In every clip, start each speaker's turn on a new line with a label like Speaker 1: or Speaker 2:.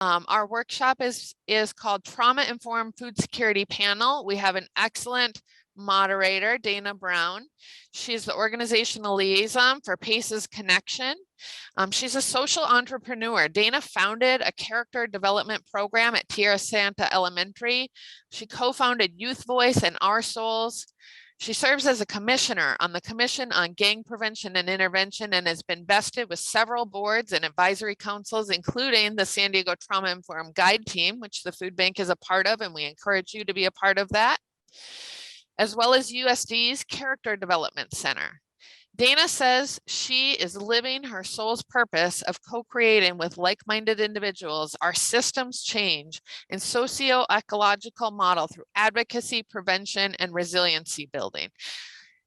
Speaker 1: Our workshop is called Trauma Informed Food Security Panel. We have an excellent moderator, Dana Brown. She's the organizational liaison for PACE's Connection. She's a social entrepreneur. Dana founded a character development program at Tierra Santa Elementary. She co-founded Youth Voice and Our Souls. She serves as a commissioner on the Commission on Gang Prevention and Intervention and has been vested with several boards and advisory councils, including the San Diego Trauma Informed Guide Team, which the food bank is a part of, and we encourage you to be a part of that, as well as USD's Character Development Center. Dana says she is living her soul's purpose of co-creating with like-minded individuals our systems change and socio-ecological model through advocacy, prevention, and resiliency building.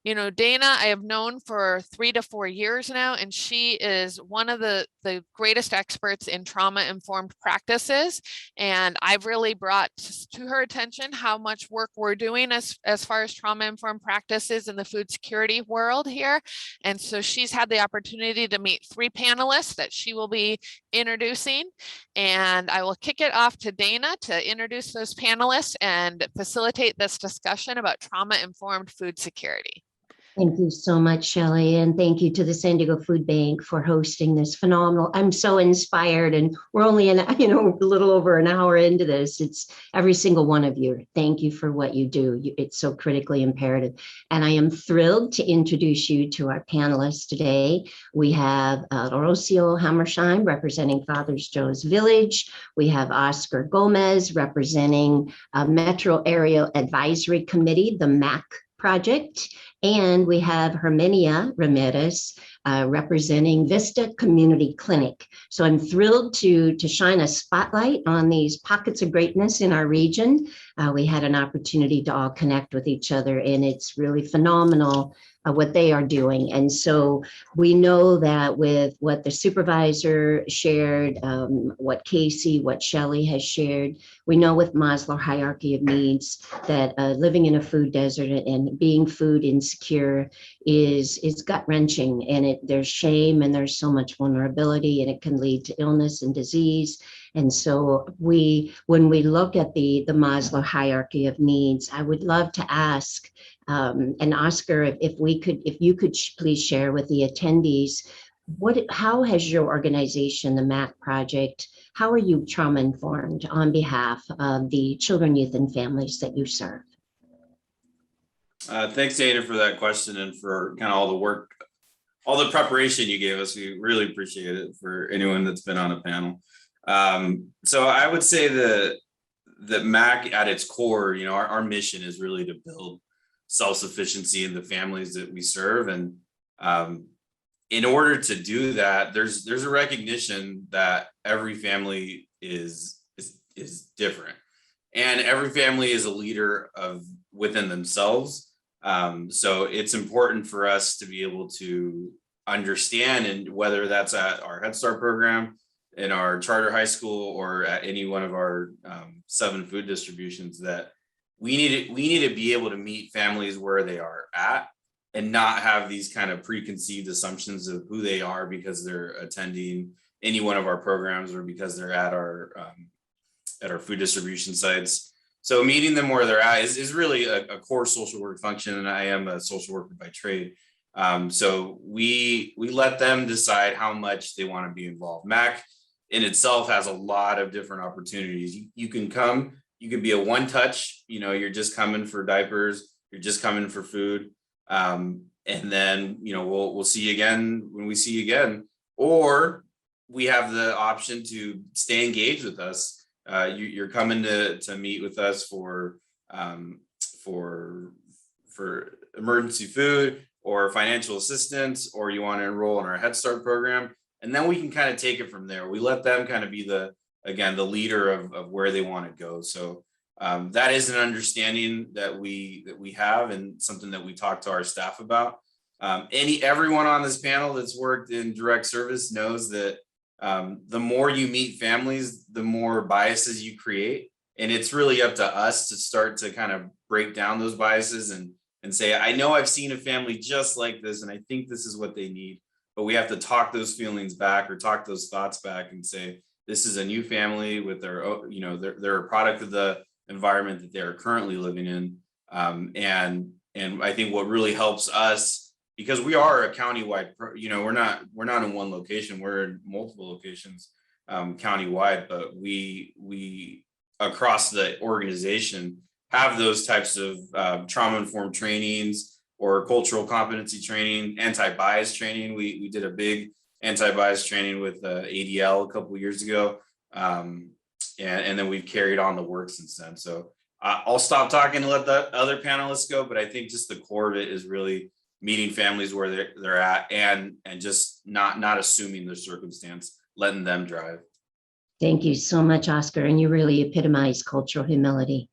Speaker 1: You know, Dana, I have known for 3 to 4 years now, and she is one of the greatest experts in trauma-informed practices. And I've really brought to her attention how much work we're doing as far as trauma-informed practices in the food security world here. And so she's had the opportunity to meet 3 panelists that she will be introducing. And I will kick it off to Dana to introduce those panelists and facilitate this discussion about trauma-informed food security.
Speaker 2: Thank you so much, Shelley, and thank you to the San Diego Food Bank for hosting this phenomenal. I'm so inspired, and we're only a little over an hour into this. It's every single one of you. Thank you for what you do. It's so critically imperative. And I am thrilled to introduce you to our panelists today. We have Rocio Hammersheim representing Father's Joe's Village. We have Oscar Gomez representing Metro Area Advisory Committee, the MAC project. And we have Herminia Ramirez representing Vista Community Clinic. So I'm thrilled to shine a spotlight on these pockets of greatness in our region. We had an opportunity to all connect with each other, and it's really phenomenal what they are doing. And so we know that with what the supervisor shared, what Casey, what Shelley has shared, we know with Maslow hierarchy of needs that living in a food desert and being food insecure is gut-wrenching, and there's shame and there's so much vulnerability, and it can lead to illness and disease. And so when we look at the Maslow hierarchy of needs, I would love to ask, and Oscar, if you could please share with the attendees, how has your organization, the MAC project, how are you trauma informed on behalf of the children, youth, and families that you serve?
Speaker 3: Thanks, Dana, for that question and for kind of all the work, all the preparation you gave us. We really appreciate it for anyone that's been on a panel. So I would say that MAC at its core, our mission is really to build self-sufficiency in the families that we serve. And in order to do that, there's a recognition that every family is different, and every family is a leader within themselves. So it's important for us to be able to understand, and whether that's at our Head Start program, in our charter high school, or at any one of our 7 food distributions, that we need to be able to meet families where they are at and not have these kind of preconceived assumptions of who they are because they're attending any one of our programs or because they're at our food distribution sites. So meeting them where they're at is really a core social work function, and I am a social worker by trade. So we let them decide how much they want to be involved. MAC in itself has a lot of different opportunities. You can come, you can be a one-touch, you're just coming for diapers, you're just coming for food. And then, we'll see you again when we see you again, or we have the option to stay engaged with us. You're coming to meet with us for emergency food or financial assistance, or you want to enroll in our Head Start program. And then we can kind of take it from there. We let them kind of be the leader of where they want to go. So that is an understanding that we have, and something that we talk to our staff about. Everyone on this panel that's worked in direct service knows that the more you meet families, the more biases you create. And it's really up to us to start to kind of break down those biases and say, I know I've seen a family just like this, and I think this is what they need. But we have to talk those feelings back, or talk those thoughts back, and say, this is a new family with their, they're a product of the environment that they are currently living in. And I think what really helps us, because we are a countywide, we're not in one location, we're in multiple locations countywide, but we across the organization have those types of trauma-informed trainings or cultural competency training, anti-bias training. We did a big anti-bias training with ADL a couple of years ago. And then we've carried on the work since then. So I'll stop talking and let the other panelists go, but I think just the core of it is really meeting families where they're at and just not assuming their circumstance, letting them drive.
Speaker 2: Thank you so much, Oscar. And you really epitomize cultural humility.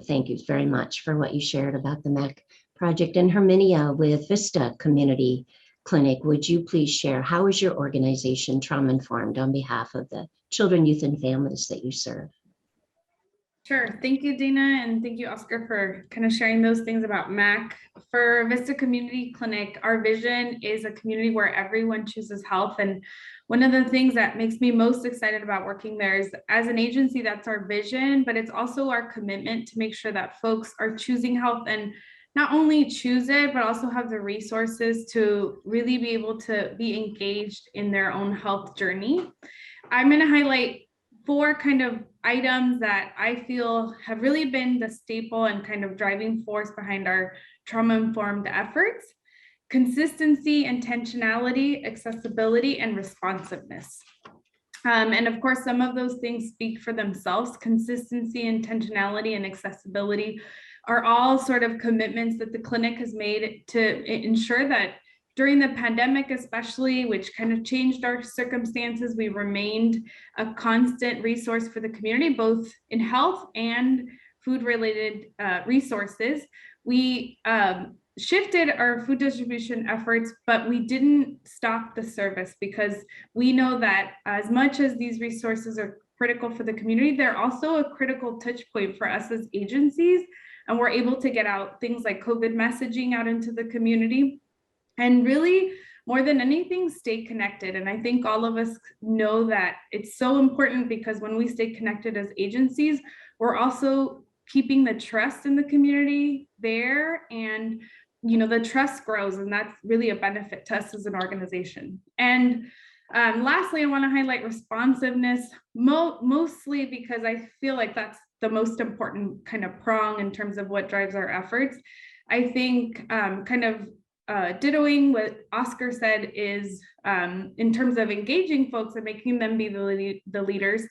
Speaker 2: Thank you very much for what you shared about the MAC project. And Herminia with Vista Community Clinic, would you please share, how is your organization trauma informed on behalf of the children, youth, and families that you serve?
Speaker 4: Sure. Thank you, Dana, and thank you, Oscar, for kind of sharing those things about MAC. For Vista Community Clinic, our vision is a community where everyone chooses health. And one of the things that makes me most excited about working there is, as an agency, that's our vision, but it's also our commitment to make sure that folks are choosing health and not only choose it, but also have the resources to really be able to be engaged in their own health journey. I'm going to highlight 4 kind of items that I feel have really been the staple and kind of driving force behind our trauma-informed efforts: consistency, intentionality, accessibility, and responsiveness. And of course, some of those things speak for themselves. Consistency, intentionality, and accessibility are all sort of commitments that the clinic has made to ensure that during the pandemic, especially, which kind of changed our circumstances, we remained a constant resource for the community, both in health and food-related resources. We shifted our food distribution efforts, but we didn't stop the service, because we know that as much as these resources are critical for the community, they're also a critical touch point for us as agencies. And we're able to get out things like COVID messaging out into the community. And really, more than anything, stay connected. And I think all of us know that it's so important, because when we stay connected as agencies, we're also keeping the trust in the community there. And the trust grows, and that's really a benefit to us as an organization. And lastly, I want to highlight responsiveness, mostly because I feel like that's the most important kind of prong in terms of what drives our efforts. I think dittoing what Oscar said is, in terms of engaging folks and making them be the leaders,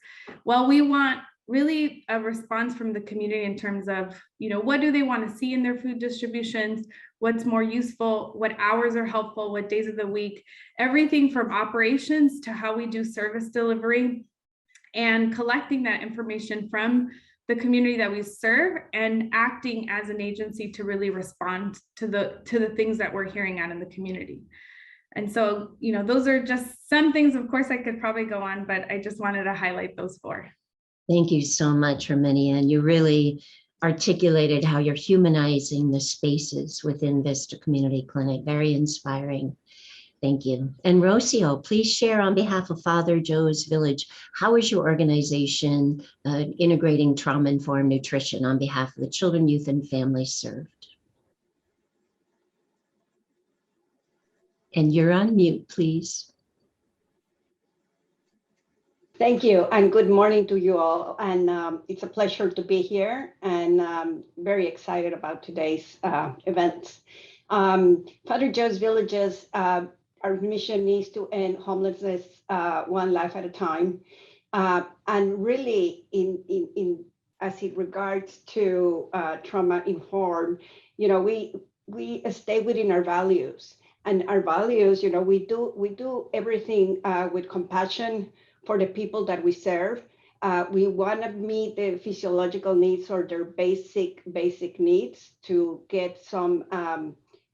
Speaker 4: well, we want really a response from the community in terms of, what do they want to see in their food distributions, what's more useful, what hours are helpful, what days of the week, everything from operations to how we do service delivery, and collecting that information from the community that we serve and acting as an agency to really respond to the things that we're hearing out in the community. And so, those are just some things. Of course, I could probably go on, but I just wanted to highlight those 4.
Speaker 2: Thank you so much, Herminia. And you really articulated how you're humanizing the spaces within Vista Community Clinic. Very inspiring. Thank you. And Rocio, please share on behalf of Father Joe's Village, how is your organization integrating trauma-informed nutrition on behalf of the children, youth, and families served? And you're on mute, please.
Speaker 5: Thank you, and good morning to you all. And it's a pleasure to be here, and very excited about today's events. Father Joe's Villages, our mission is to end homelessness one life at a time. And really, in as it regards to trauma-informed, we stay within our values. And our values, we do everything with compassion for the people that we serve. We want to meet the physiological needs or their basic needs to get some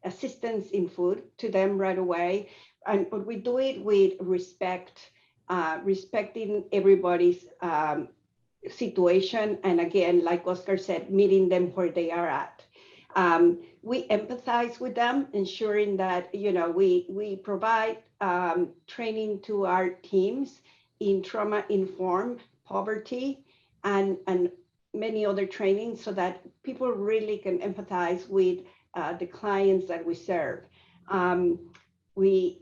Speaker 5: assistance in food to them right away. And we do it with respect, respecting everybody's situation. And again, like Oscar said, meeting them where they are at. We empathize with them, ensuring that, we provide training to our teams in trauma-informed poverty and many other trainings so that people really can empathize with the clients that we serve. We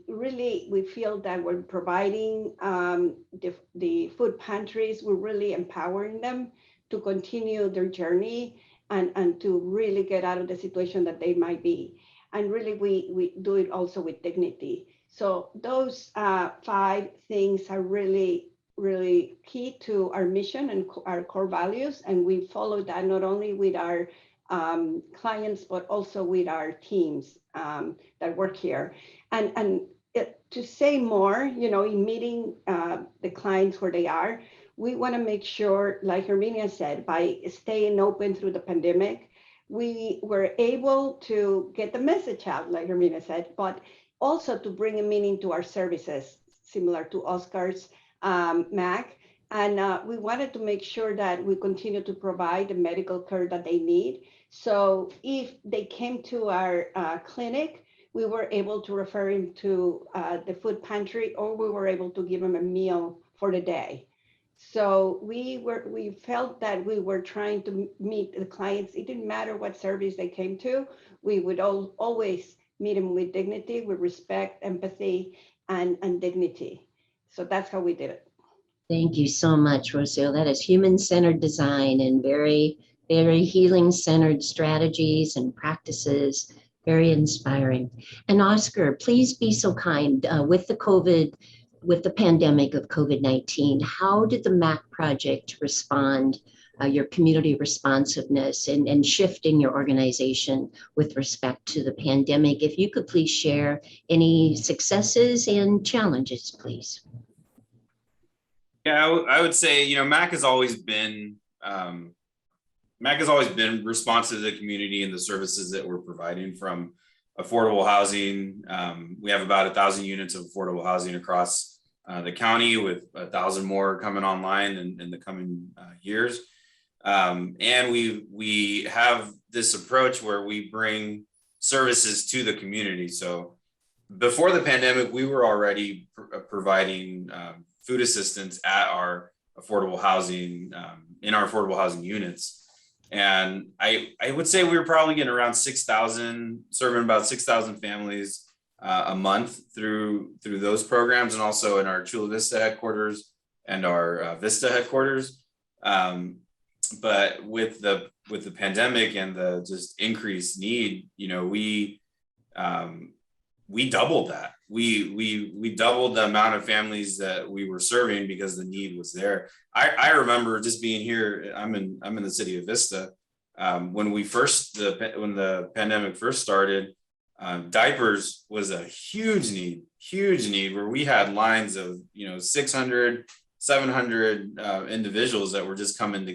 Speaker 5: feel that we're providing the food pantries, we're really empowering them to continue their journey and to really get out of the situation that they might be. And really, we do it also with dignity. So those 5 things are really key to our mission and our core values. And we follow that not only with our clients, but also with our teams that work here. And to say more, in meeting the clients where they are, we want to make sure, like Herminia said, by staying open through the pandemic, we were able to get the message out, like Herminia said, but also to bring a meaning to our services, similar to Oscar's MAC. And we wanted to make sure that we continue to provide the medical care that they need. So if they came to our clinic, we were able to refer him to the food pantry, or we were able to give him a meal for the day. So we felt that we were trying to meet the clients. It didn't matter what service they came to. We would always meet them with dignity, with respect, empathy, and dignity. So that's how we did it.
Speaker 2: Thank you so much, Rocio. That is human-centered design and very, very healing-centered strategies and practices. Very inspiring. And Oscar, please be so kind with the pandemic of COVID-19, how did the MAC project respond, your community responsiveness and shifting your organization with respect to the pandemic? If you could please share any successes and challenges, please.
Speaker 3: Yeah, I would say, MAC has always been responsive to the community and the services that we're providing, from affordable housing. We have about 1,000 units of affordable housing across the county, with 1,000 more coming online in the coming years. And we have this approach where we bring services to the community. So before the pandemic, we were already providing food assistance at our affordable housing, in our affordable housing units. And I would say we were probably getting around 6,000, serving about 6,000 families a month through those programs, and also in our Chula Vista headquarters and our Vista headquarters. But with the pandemic and the just increased need, we doubled that. We doubled the amount of families that we were serving because the need was there. I remember just being here. I'm in the city of Vista. When the pandemic first started, diapers was a huge need where we had lines of 600, 700 individuals that were just coming to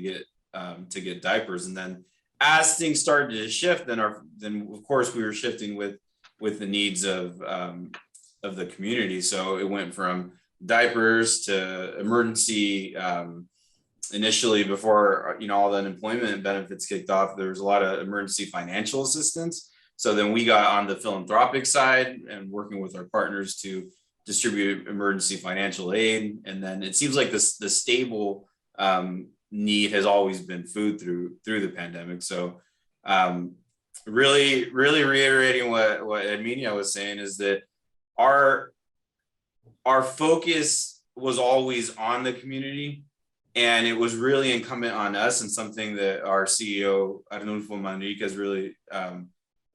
Speaker 3: get diapers. And then as things started to shift, then of course we were shifting with the needs of the community. So it went from diapers to emergency. Initially, before all the unemployment benefits kicked off, there was a lot of emergency financial assistance. So then we got on the philanthropic side and working with our partners to distribute emergency financial aid. And then it seems like the stable need has always been food through the pandemic. So really reiterating what Herminia was saying is that our focus was always on the community, and it was really incumbent on us, and something that our CEO Arnulfo Manriquez really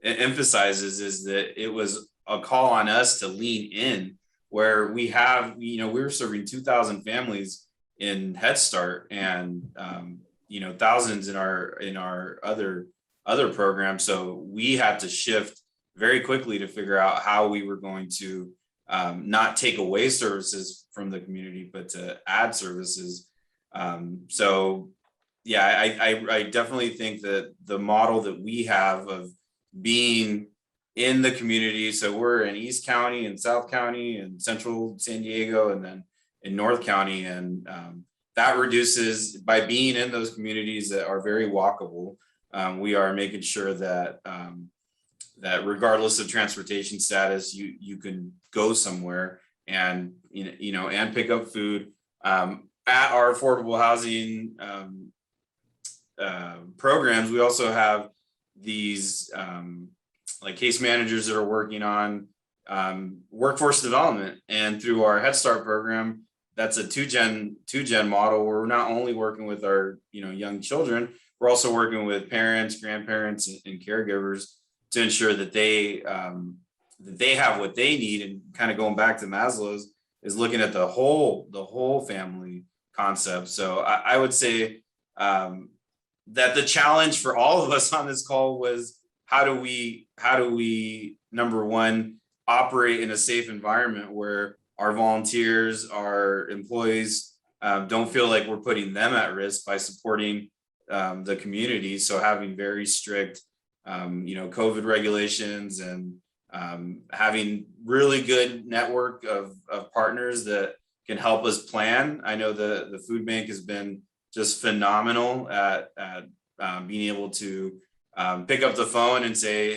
Speaker 3: emphasizes is that it was a call on us to lean in, where we were serving 2,000 families in Head Start and thousands in our other programs. So we had to shift very quickly to figure out how we were going to not take away services from the community, but to add services. So yeah, I definitely think that the model that we have of being in the community, so we're in East County and South County and Central San Diego, and then in North County, and that reduces, by being in those communities that are very walkable, we are making sure that that regardless of transportation status, you can go somewhere and and pick up food. At our affordable housing programs, we also have these like case managers that are working on workforce development, and through our Head Start program, that's a two gen model where we're not only working with our young children, we're also working with parents, grandparents, and caregivers to ensure that they have what they need. And kind of going back to Maslow's, is looking at the whole family concept. So I would say that the challenge for all of us on this call was how do we number one, operate in a safe environment where our volunteers, our employees don't feel like we're putting them at risk by supporting the community. So having very strict COVID regulations, and having really good network of partners that can help us plan. I know the food bank has been just phenomenal at being able to pick up the phone and say,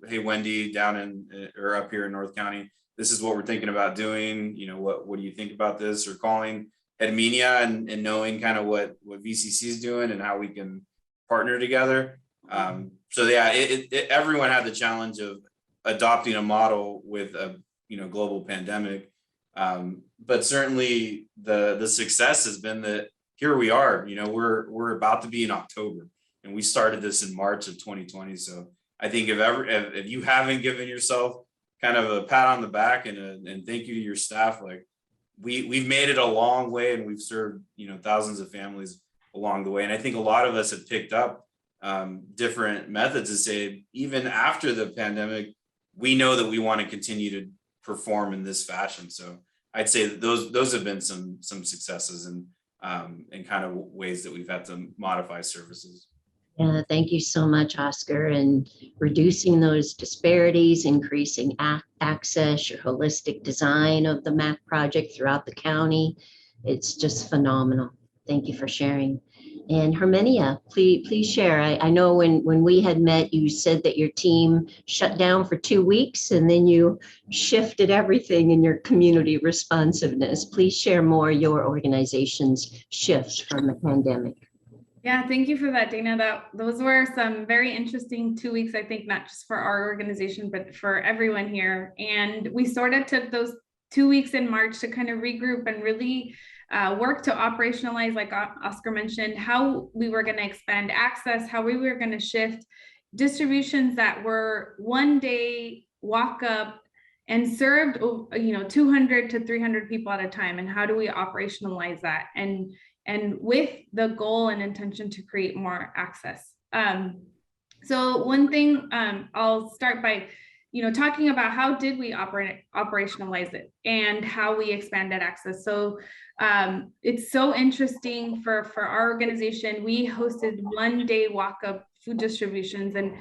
Speaker 3: hey Wendy, down in or up here in North County, this is what we're thinking about doing. What do you think about this? Or calling Edminia and knowing kind of what VCC is doing and how we can partner together. So yeah, everyone had the challenge of adopting a model with a global pandemic, but certainly the success has been that here we are. We're about to be in October, and we started this in March of 2020. So I think if you haven't given yourself kind of a pat on the back and thank you to your staff, like we've made it a long way, and we've served thousands of families along the way. And I think a lot of us have picked up different methods to say, even after the pandemic, we know that we want to continue to perform in this fashion. So I'd say that those have been some successes, and kind of ways that we've had to modify services.
Speaker 2: Yeah, thank you so much, Oscar. And reducing those disparities, increasing access, your holistic design of the MAC project throughout the county, it's just phenomenal. Thank you for sharing. And Herminia, please share. I know when we had met, you said that your team shut down for 2 weeks, and then you shifted everything in your community responsiveness. Please share more your organization's shifts from the pandemic.
Speaker 4: Yeah, thank you for that, Dana. Those were some very interesting 2 weeks, I think, not just for our organization, but for everyone here. And we sort of took those 2 weeks in March to kind of regroup and really work to operationalize, like Oscar mentioned, how we were going to expand access, how we were going to shift distributions that were 1 day walk up and served 200 to 300 people at a time, and how do we operationalize that, and with the goal and intention to create more access. So one thing, I'll start by talking about how did we operationalize it and how we expanded access. So it's so interesting for our organization. We hosted 1 day walk up food distributions, and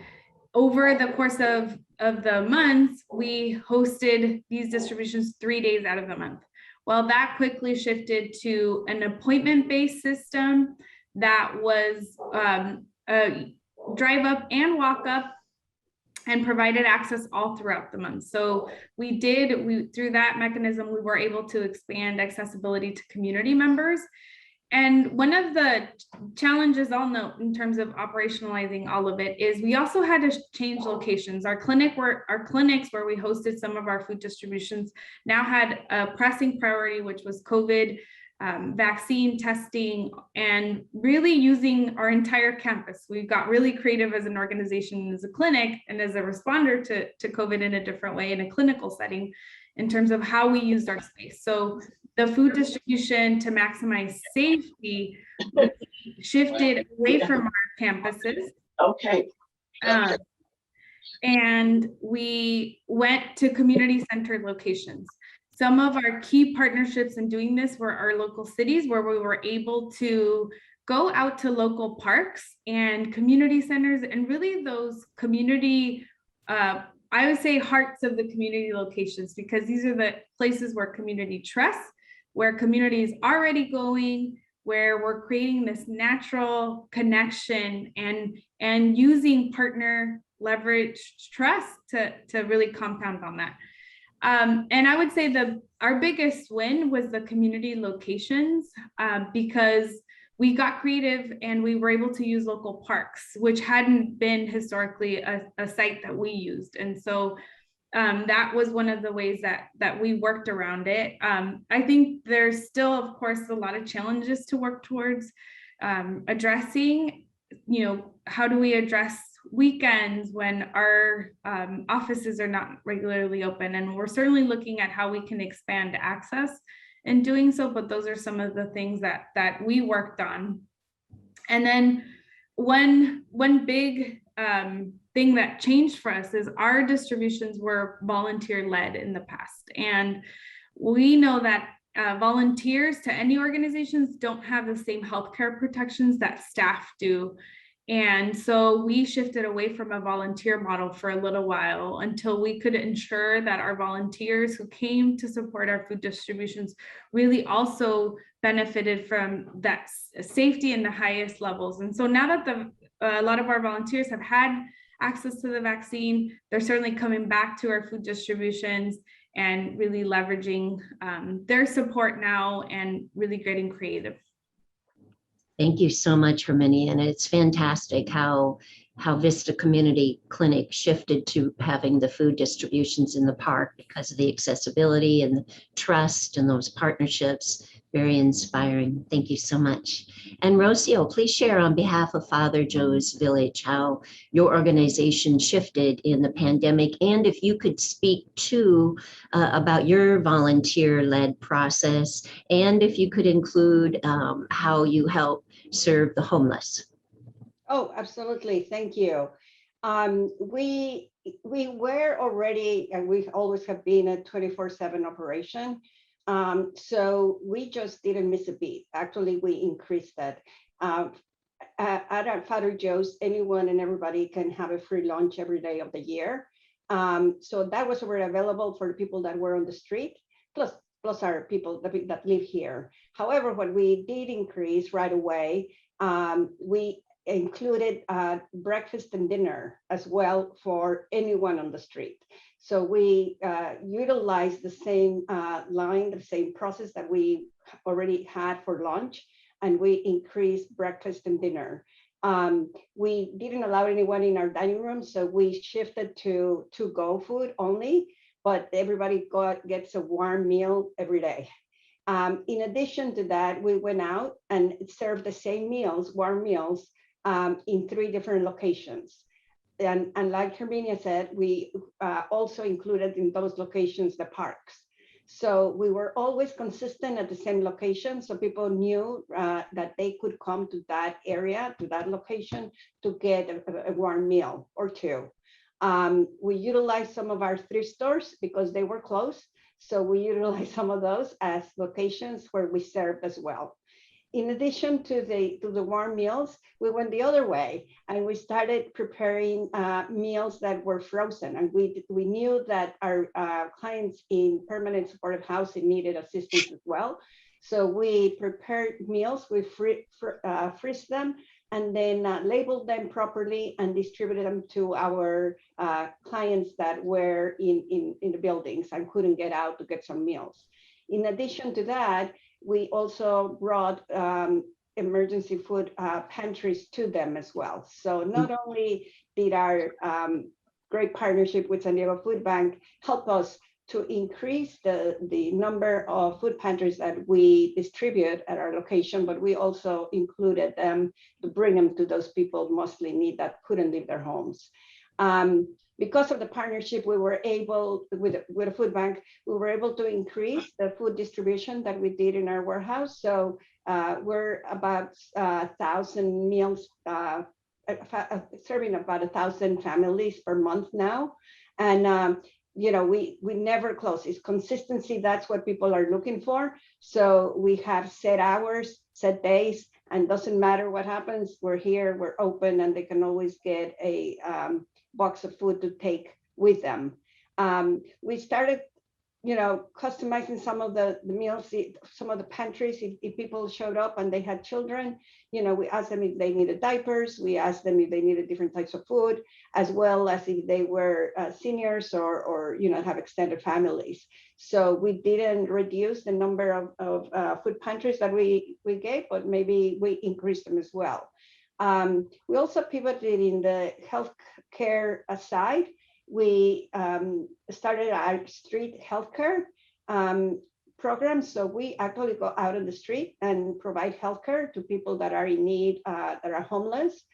Speaker 4: over the course of the months, we hosted these distributions 3 days out of the month. Well, that quickly shifted to an appointment-based system that was drive up and walk up, and provided access all throughout the month. So through that mechanism, we were able to expand accessibility to community members. And one of the challenges I'll note in terms of operationalizing all of it is we also had to change locations. Our clinics where we hosted some of our food distributions now had a pressing priority, which was COVID vaccine testing, and really using our entire campus. We got really creative as an organization, as a clinic, and as a responder to COVID in a different way in a clinical setting in terms of how we used our space. So the food distribution, to maximize safety, shifted away from our campuses.
Speaker 6: Okay.
Speaker 4: And we went to community-centered locations. Some of our key partnerships in doing this were our local cities, where we were able to go out to local parks and community centers, and really those community, I would say, hearts of the community locations, because these are the places where community trusts, where community is already going, where we're creating this natural connection and using partner leverage trust to really compound on that. And I would say our biggest win was the community locations, because we got creative and we were able to use local parks, which hadn't been historically a site that we used. And so that was one of the ways that we worked around it. I think there's still, of course, a lot of challenges to work towards addressing. How do we address weekends when our offices are not regularly open? And we're certainly looking at how we can expand access in doing so, but those are some of the things that we worked on. And then one big thing that changed for us is our distributions were volunteer led in the past. And we know that volunteers to any organizations don't have the same healthcare protections that staff do. And so we shifted away from a volunteer model for a little while until we could ensure that our volunteers who came to support our food distributions really also benefited from that safety in the highest levels. And so now that a lot of our volunteers have had access to the vaccine, they're certainly coming back to our food distributions and really leveraging their support now and really getting creative.
Speaker 2: Thank you so much, Herminia. And it's fantastic how Vista Community Clinic shifted to having the food distributions in the park because of the accessibility and the trust and those partnerships. Very inspiring. Thank you so much. And Rocio, please share on behalf of Father Joe's Village how your organization shifted in the pandemic, and if you could speak to about your volunteer-led process, and if you could include how you help serve the homeless.
Speaker 5: Oh, absolutely. Thank you. We were already, and we always have been a 24/7 operation. So we just didn't miss a beat. Actually, we increased that. At Father Joe's, anyone and everybody can have a free lunch every day of the year. So that was already available for the people that were on the street, plus our people that live here. However, what we did increase right away, we included breakfast and dinner as well for anyone on the street. So we utilized the same line, the same process that we already had for lunch, and we increased breakfast and dinner. We didn't allow anyone in our dining room, so we shifted to go food only, but everybody gets a warm meal every day. In addition to that, we went out and served the same meals, warm meals, in 3 different locations. And like Herminia said, we also included in those locations the parks. So we were always consistent at the same location, so people knew that they could come to that area, to that location, to get a warm meal or 2. We utilized some of our thrift stores because they were close, so we utilized some of those as locations where we served as well. In addition to the warm meals, we went the other way and we started preparing meals that were frozen. And we knew that our clients in permanent supportive housing needed assistance as well. So we prepared meals, we freeze them, and then labeled them properly and distributed them to our clients that were in the buildings and couldn't get out to get some meals. In addition to that, we also brought emergency food pantries to them as well. So not only did our great partnership with San Diego Food Bank help us to increase the number of food pantries that we distribute at our location, but we also included them to bring them to those people mostly in need that couldn't leave their homes. Because of the partnership, we were able, with a food bank, we were able to increase the food distribution that we did in our warehouse. So we're about 1,000 meals, serving about 1,000 families per month now. And you know, we never close. It's consistency. That's what people are looking for. So we have set hours, set days, and doesn't matter what happens. We're here, we're open, and they can always get a box of food to take with them. We started customizing some of the meals, some of the pantries, if people showed up and they had children, we asked them if they needed diapers, we asked them if they needed different types of food, as well as if they were seniors or have extended families. So we didn't reduce the number of food pantries that we gave, but maybe we increased them as well. We also pivoted in the healthcare side. We started our street healthcare program. So we actually go out on the street and provide healthcare to people that are in need, that are homeless,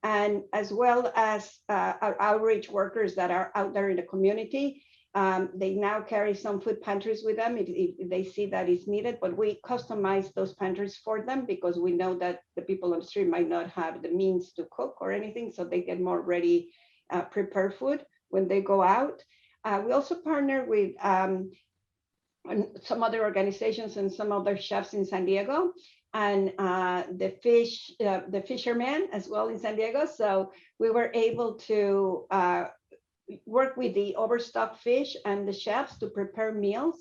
Speaker 5: and as well as our outreach workers that are out there in the community. They now carry some food pantries with them if they see that it's needed, but we customize those pantries for them because we know that the people on the street might not have the means to cook or anything, so they get more ready, prepared food when they go out. We also partner with some other organizations and some other chefs in San Diego, and the fishermen as well in San Diego. So we were able to work with the overstocked fish and the chefs to prepare meals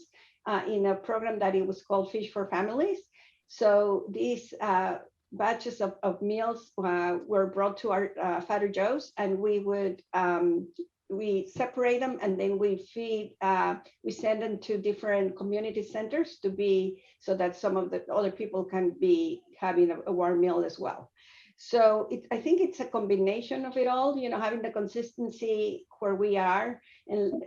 Speaker 5: in a program that it was called Fish for Families. So these batches of meals were brought to our Father Joe's, and we separate them, and then we feed, we send them to different community centers so that some of the other people can be having a warm meal as well. So I think it's a combination of it all, having the consistency where we are and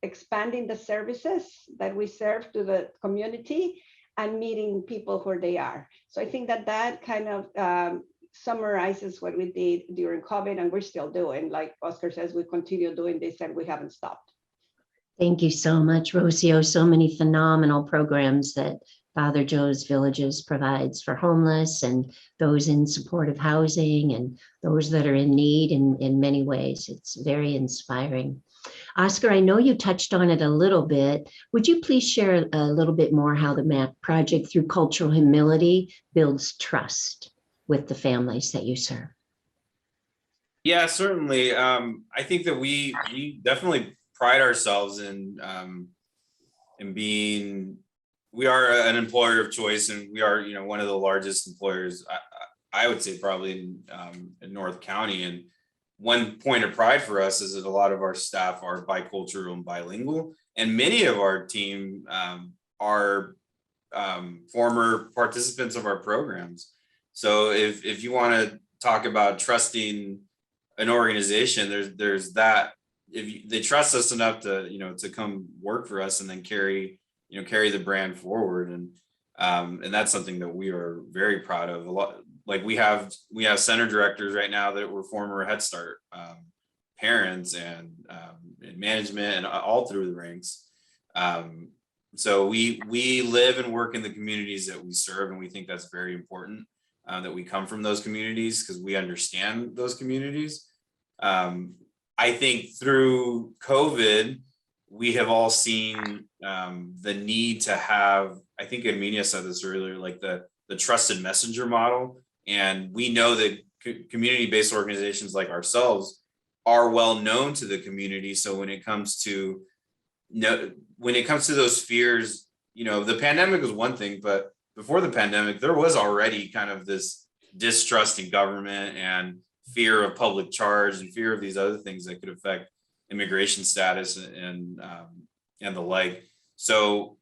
Speaker 5: expanding the services that we serve to the community and meeting people where they are. So I think that kind of summarizes what we did during COVID, and we're still doing. Like Oscar says, we continue doing this and we haven't stopped.
Speaker 2: Thank you so much, Rocio. So many phenomenal programs that Father Joe's Villages provides for homeless and those in supportive housing and those that are in need in many ways. It's very inspiring. Oscar, I know you touched on it a little bit. Would you please share a little bit more how the MAC project through cultural humility builds trust with the families that you serve?
Speaker 3: Yeah, certainly. I think that we definitely pride ourselves in being, we are an employer of choice, and we are, one of the largest employers, I would say probably in North County. And one point of pride for us is that a lot of our staff are bicultural and bilingual, and many of our team are former participants of our programs. So if you want to talk about trusting an organization, there's that. If they trust us enough to to come work for us and then carry the brand forward, and that's something that we are very proud of. A lot, like we have center directors right now that were former Head Start parents and management and all through the ranks. So we live and work in the communities that we serve, and we think that's very important. That we come from those communities because we understand those communities. I think through COVID, we have all seen the need to have, I think Herminia said this earlier, like the trusted messenger model. And we know that community-based organizations like ourselves are well known to the community. So when it comes to those fears, the pandemic was one thing, but before the pandemic, there was already kind of this distrust in government and fear of public charge and fear of these other things that could affect immigration status and the like. So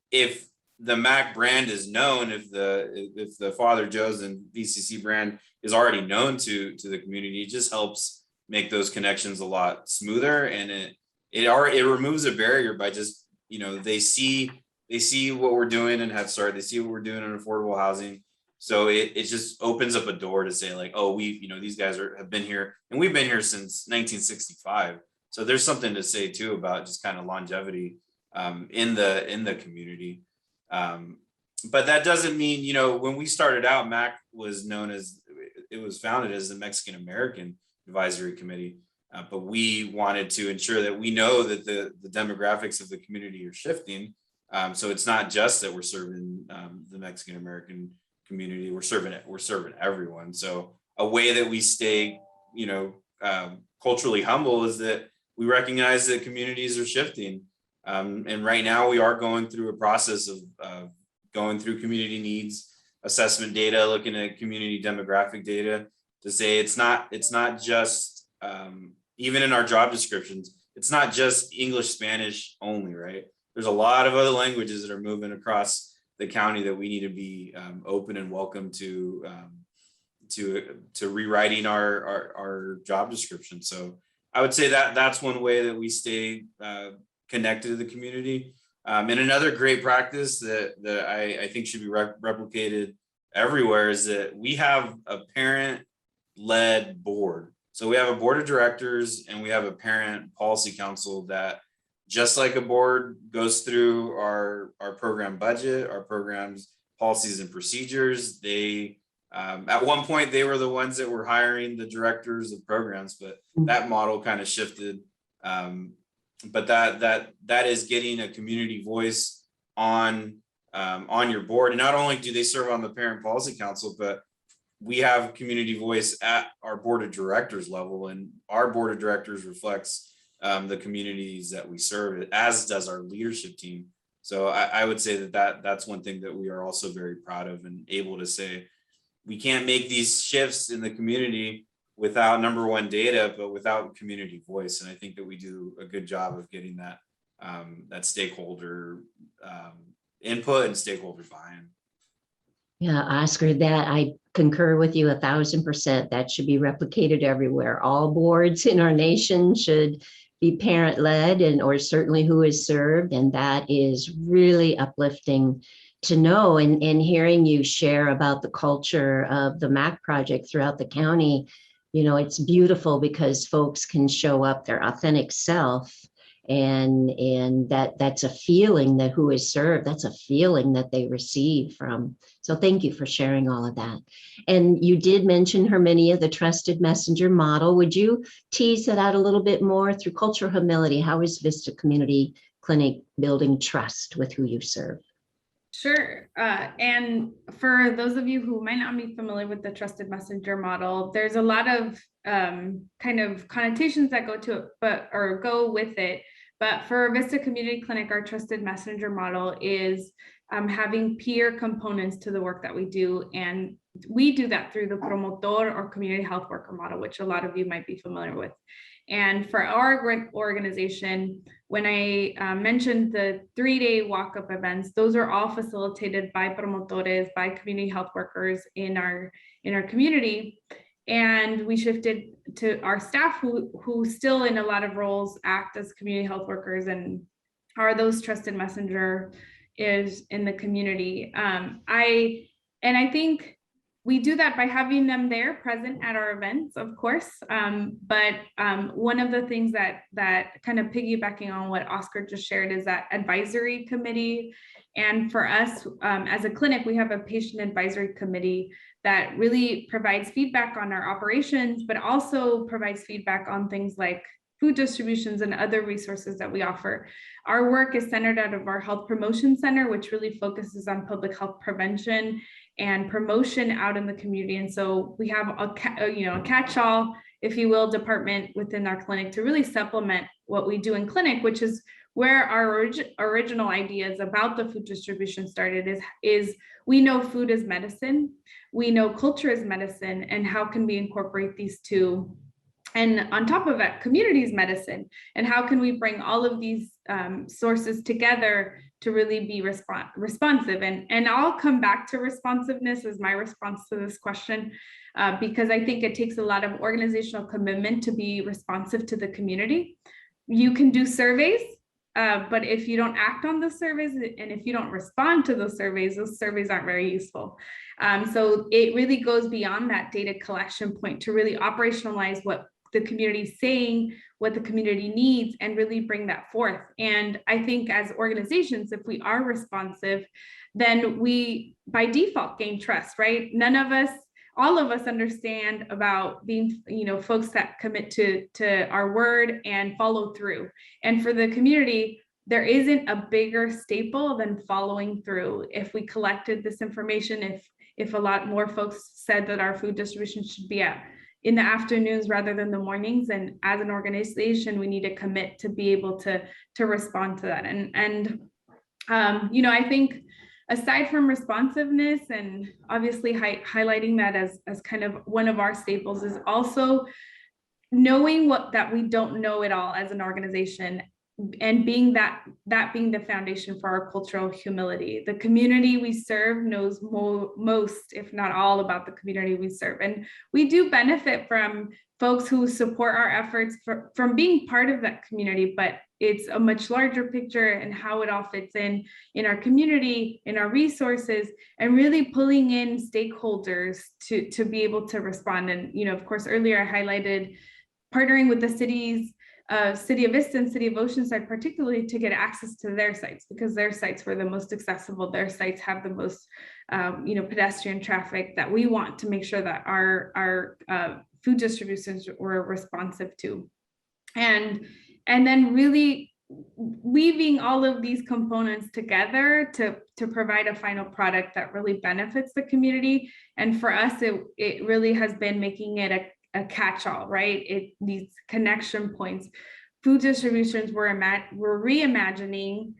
Speaker 3: if the MAC brand is known, if the Father Joe's and VCC brand is already known to the community, it just helps make those connections a lot smoother, and it removes a barrier by just they see what we're doing in Head Start, they see what we're doing in affordable housing. So it just opens up a door to say like, oh, these guys have been here, and we've been here since 1965. So there's something to say too about just kind of longevity in the community. But that doesn't mean, when we started out, MAC was founded as the Mexican American Advisory Committee. But we wanted to ensure that we know that the demographics of the community are shifting. So it's not just that we're serving the Mexican American community, we're serving everyone. So a way that we stay, culturally humble is that we recognize that communities are shifting. And right now we are going through a process of going through community needs assessment data, looking at community demographic data to say it's not just, even in our job descriptions, it's not just English, Spanish only, right? There's a lot of other languages that are moving across the county that we need to be open and welcome to rewriting our job description. So I would say that that's one way that we stay connected to the community. And another great practice that I think should be replicated everywhere is that we have a parent-led board. So we have a board of directors and we have a parent policy council that, just like a board, goes through our program budget, our programs, policies and procedures. They at one point they were the ones that were hiring the directors of programs, but that model kind of shifted. But that is getting a community voice on your board. And not only do they serve on the parent policy council, but we have community voice at our board of directors level, and our board of directors reflects the communities that we serve, as does our leadership team. So I would say that's one thing that we are also very proud of and able to say, we can't make these shifts in the community without, number one, data, but without community voice. And I think that we do a good job of getting that that stakeholder input and stakeholder buy-in.
Speaker 2: Yeah, Oscar, that I concur with you 1,000%. That should be replicated everywhere. All boards in our nation should be parent-led, and or certainly who is served. And that is really uplifting to know. And hearing you share about the culture of the MAC project throughout the county, you know, it's beautiful because folks can show up their authentic self, and that's a feeling that who is served, that's a feeling that they receive from. So thank you for sharing all of that. And you did mention, Herminia, the trusted messenger model. Would you tease that out a little bit more through cultural humility? How is Vista Community Clinic building trust with who you serve?
Speaker 4: Sure. And for those of you who might not be familiar with the trusted messenger model, there's a lot of kind of connotations that go to it, or go with it. But for Vista Community Clinic, our trusted messenger model is having peer components to the work that we do. And we do that through the promotor or community health worker model, which a lot of you might be familiar with. And for our organization, when I mentioned the 3-day walk-up events, those are all facilitated by promotores, by community health workers in our community. And we shifted to our staff who still in a lot of roles act as community health workers and are those trusted messenger is in the community. I think we do that by having them there present at our events, of course. But one of the things that kind of piggybacking on what Oscar just shared is that advisory committee. And for us as a clinic, we have a patient advisory committee that really provides feedback on our operations, but also provides feedback on things like food distributions and other resources that we offer. Our work is centered out of our health promotion center, which really focuses on public health prevention and promotion out in the community. And so we have a catch-all, if you will, department within our clinic to really supplement what we do in clinic, which is where our original ideas about the food distribution started is we know food is medicine, we know culture is medicine, and how can we incorporate these two? And on top of that, community is medicine, and how can we bring all of these sources together to really be responsive? And I'll come back to responsiveness as my response to this question, because I think it takes a lot of organizational commitment to be responsive to the community. You can do surveys, but if you don't act on those surveys and if you don't respond to those surveys aren't very useful. So it really goes beyond that data collection point to really operationalize what the community is saying, what the community needs, and really bring that forth. And I think as organizations, if we are responsive, then we by default gain trust, right? All of us understand about being, folks that commit to our word and follow through. And for the community, there isn't a bigger staple than following through. If we collected this information, if a lot more folks said that our food distribution should be at in the afternoons rather than the mornings. And as an organization, we need to commit to be able to respond to that. And I think aside from responsiveness and obviously highlighting that as kind of one of our staples is also knowing that we don't know it all as an organization, and being that being the foundation for our cultural humility. The community we serve knows most, if not all, about the community we serve. And we do benefit from folks who support our efforts from being part of that community, but it's a much larger picture and how it all fits in our community, in our resources, and really pulling in stakeholders to be able to respond. And, of course, earlier I highlighted partnering with the cities, City of Vista and City of Oceanside, particularly to get access to their sites, because their sites were the most accessible. Their sites have the most, pedestrian traffic that we want to make sure that our food distributions were responsive to. And then really weaving all of these components together to provide a final product that really benefits the community. And for us, it really has been making it a catch-all, right? These connection points. Food distributions we're reimagining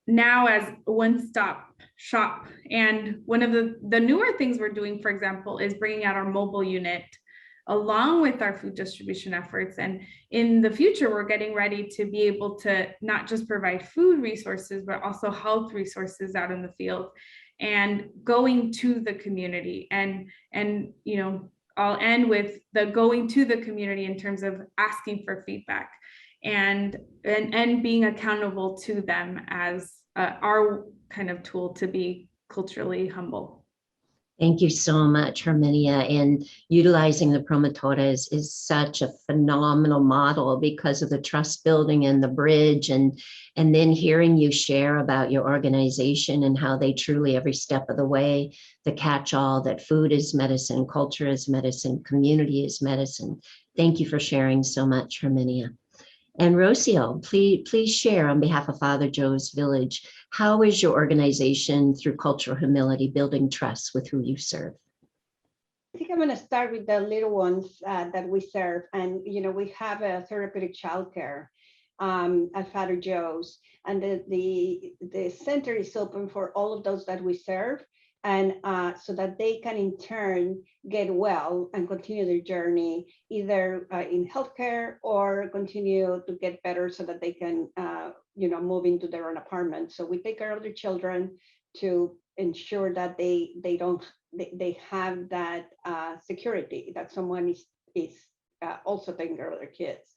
Speaker 4: now as one-stop shop. And one of the newer things we're doing, for example, is bringing out our mobile unit along with our food distribution efforts. And in the future, we're getting ready to be able to not just provide food resources, but also health resources out in the field and going to the community. And I'll end with the going to the community in terms of asking for feedback and being accountable to them as our kind of tool to be culturally humble.
Speaker 2: Thank you so much, Herminia. And utilizing the promotores is such a phenomenal model because of the trust building and the bridge, and then hearing you share about your organization and how they truly every step of the way, the catch-all that food is medicine, culture is medicine, community is medicine. Thank you for sharing so much, Herminia. And Rocio, please share on behalf of Father Joe's Village, how is your organization through cultural humility building trust with who you serve?
Speaker 5: I think I'm going to start with the little ones that we serve. And, we have a therapeutic childcare at Father Joe's, and the center is open for all of those that we serve, and so that they can in turn get well and continue their journey either in healthcare or continue to get better so that they can move into their own apartment. So we take care of their children to ensure that they have that security that someone is also taking care of their kids.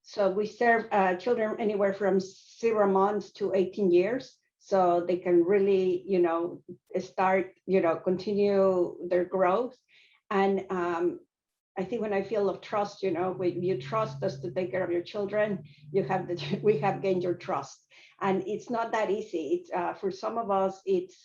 Speaker 5: So we serve children anywhere from 0 months to 18 years. So they can really, start, continue their growth. And I think when I feel of trust, when you trust us to take care of your children, we have gained your trust. And it's not that easy. It's for some of us, it's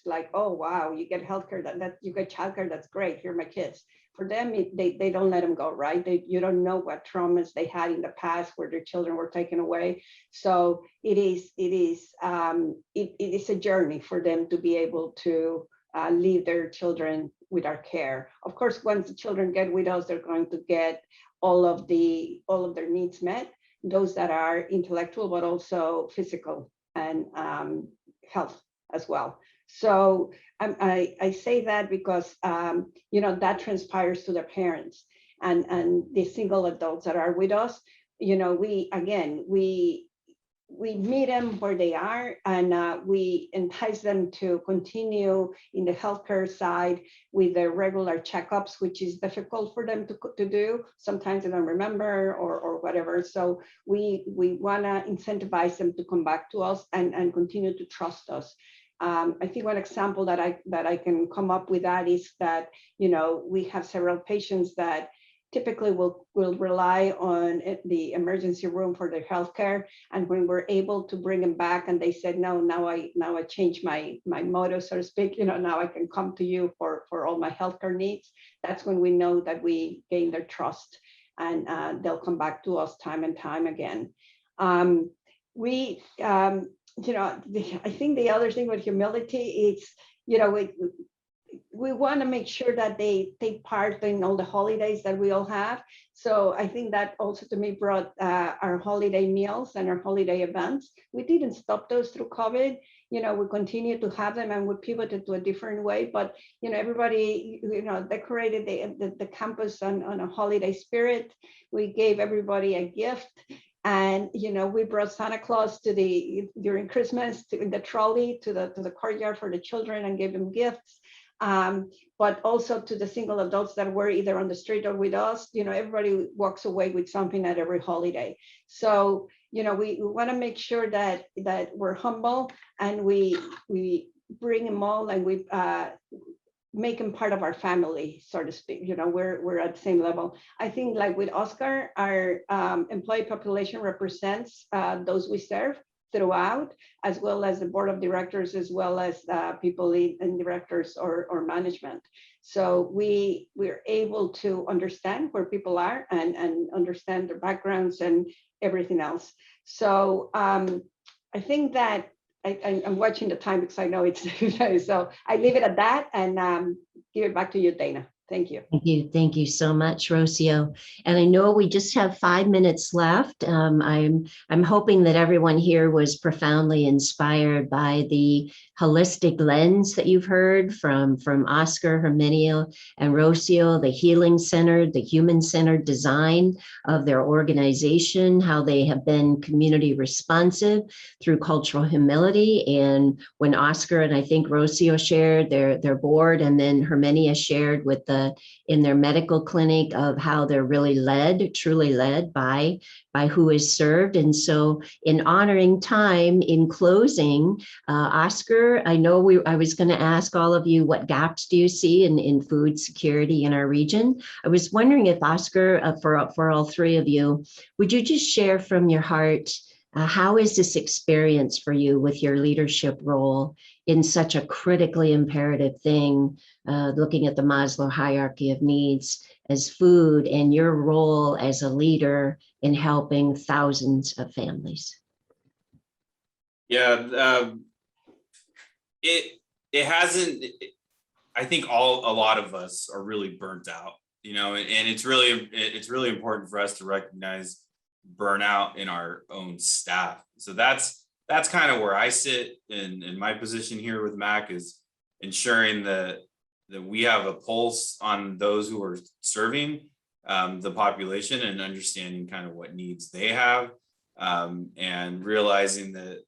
Speaker 5: like, oh wow, you get healthcare, that you get childcare, that's great. Here are my kids. For them, they don't let them go, right? You don't know what traumas they had in the past where their children were taken away. So it is a journey for them to be able to leave their children with our care. Of course, once the children get with us, they're going to get all of their needs met, those that are intellectual, but also physical and health as well. So I say that because that transpires to the parents and the single adults that are with us. We meet them where they are, and we entice them to continue in the healthcare side with their regular checkups, which is difficult for them to do. Sometimes they don't remember or whatever. So we want to incentivize them to come back to us and continue to trust us. I think one example that I can come up with that is that, we have several patients that typically will rely on the emergency room for their healthcare. And when we're able to bring them back and they said, no, now I changed my motto, so to speak, now I can come to you for all my healthcare needs. That's when we know that we gain their trust, and they'll come back to us time and time again. I think the other thing with humility is, we want to make sure that they take part in all the holidays that we all have. So I think that also to me brought our holiday meals and our holiday events. We didn't stop those through COVID. We continue to have them, and we pivoted to a different way. But everybody decorated the campus on a holiday spirit. We gave everybody a gift. And we brought Santa Claus during Christmas in the trolley to the courtyard for the children and gave them gifts. But also to the single adults that were either on the street or with us. Everybody walks away with something at every holiday. So we want to make sure that we're humble and we bring them all, and we make them part of our family, so to speak. We're at the same level. I think, like with Oscar, our employee population represents those we serve throughout, as well as the board of directors, as well as people in directors or management. So we're able to understand where people are and understand their backgrounds and everything else. So I think that I'm watching the time because I know it's so I leave it at that and give it back to you, Dana. Thank you.
Speaker 2: Thank you so much, Rocio. And I know we just have 5 minutes left. I'm hoping that everyone here was profoundly inspired by the holistic lens that you've heard from Oscar, Herminio, and Rocio, the healing-centered, the human-centered design of their organization, how they have been community responsive through cultural humility. And when Oscar and I think Rocio shared their board, and then Herminia shared with in their medical clinic of how they're really truly led by who is served. And so in honoring time, in closing, Oscar, I know I was going to ask all of you, what gaps do you see in food security in our region? I was wondering if Oscar, for all three of you, would you just share from your heart, how is this experience for you with your leadership role in such a critically imperative thing, looking at the Maslow hierarchy of needs as food, and your role as a leader in helping thousands of families?
Speaker 3: Yeah, it hasn't. I think a lot of us are really burnt out, and it's really important for us to recognize burnout in our own staff. So that's kind of where I sit in my position here with MAC, is ensuring that we have a pulse on those who are serving the population and understanding kind of what needs they have, and realizing that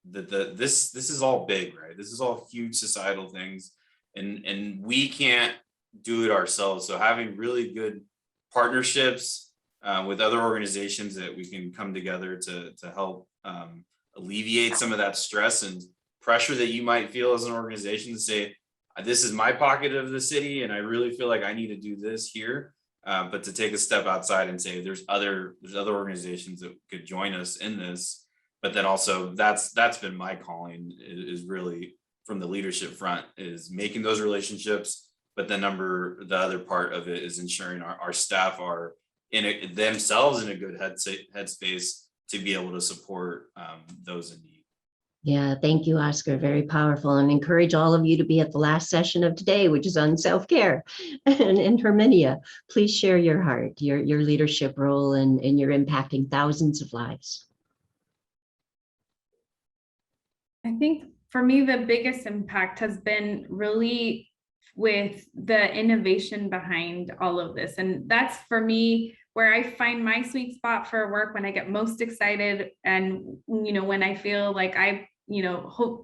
Speaker 3: this is all big, right? This is all huge societal things, and we can't do it ourselves. So having really good partnerships with other organizations that we can come together to help alleviate some of that stress and pressure that you might feel as an organization to say, this is my pocket of the city and I really feel like I need to do this here, but to take a step outside and say there's other organizations that could join us in this. But then also that's been my calling, is really from the leadership front, is making those relationships. But the other part of it is ensuring our staff are themselves in a good headspace to be able to support those in need.
Speaker 2: Yeah, thank you, Oscar. Very powerful, and encourage all of you to be at the last session of today, which is on self-care. And Herminia, please share your heart, your leadership role, and you're impacting thousands of lives.
Speaker 4: I think for me, the biggest impact has been really with the innovation behind all of this. And that's for me where I find my sweet spot for work, when I get most excited and, when I feel like I,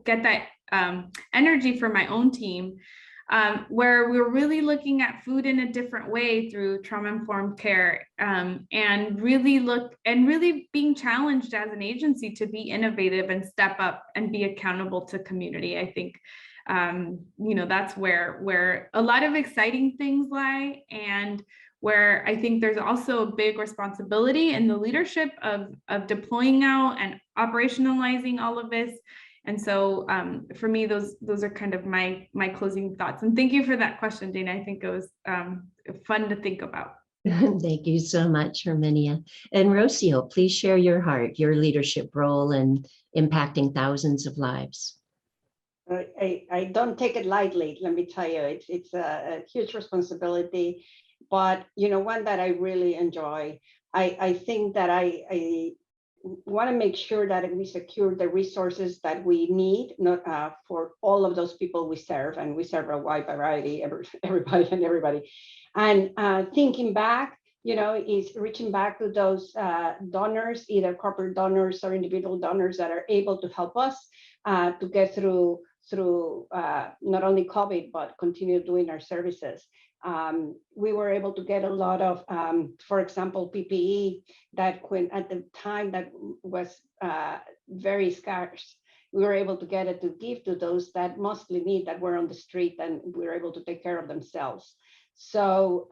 Speaker 4: get that energy for my own team, where we're really looking at food in a different way through trauma-informed care, and really being challenged as an agency to be innovative and step up and be accountable to community. I think that's where a lot of exciting things lie, and where I think there's also a big responsibility in the leadership of deploying out and operationalizing all of this. And so for me, those are kind of my closing thoughts. And thank you for that question, Dana. I think it was fun to think about.
Speaker 2: Thank you so much, Herminia. And Rocio, please share your heart, your leadership role in impacting thousands of lives.
Speaker 5: I don't take it lightly, let me tell you. It's a huge responsibility, but one that I really enjoy. I think that I want to make sure that we secure the resources that we need, not for all of those people we serve, and we serve a wide variety, everybody and everybody. And thinking back, is reaching back to those donors, either corporate donors or individual donors that are able to help us to get through not only COVID, but continue doing our services. We were able to get a lot of, for example, PPE that when at the time that was very scarce, we were able to get it to give to those that mostly need, that were on the street, and we were able to take care of themselves. So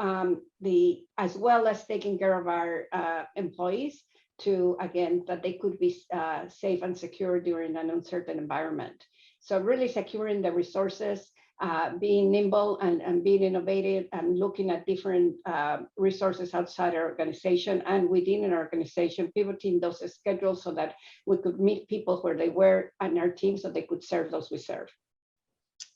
Speaker 5: as well as taking care of our employees, to again, that they could be safe and secure during an uncertain environment. So really securing the resources, being nimble and being innovative, and looking at different resources outside our organization and within an organization, pivoting those schedules so that we could meet people where they were on our team, so they could serve those we serve.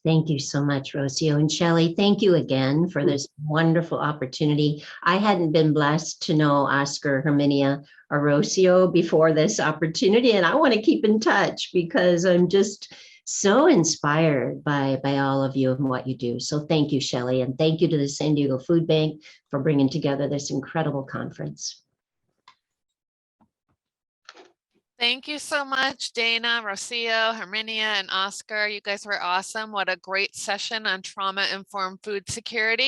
Speaker 2: Thank you so much, Rocio. And Shelley, thank you again for this wonderful opportunity. I hadn't been blessed to know Oscar, Herminia, or Rocio before this opportunity, and I want to keep in touch because I'm just so inspired by all of you and what you do. So thank you, Shelley, and thank you to the San Diego Food Bank for bringing together this incredible conference.
Speaker 1: Thank you so much, Dana, Rocio, Herminia, and Oscar. You guys were awesome. What a great session on trauma-informed food security.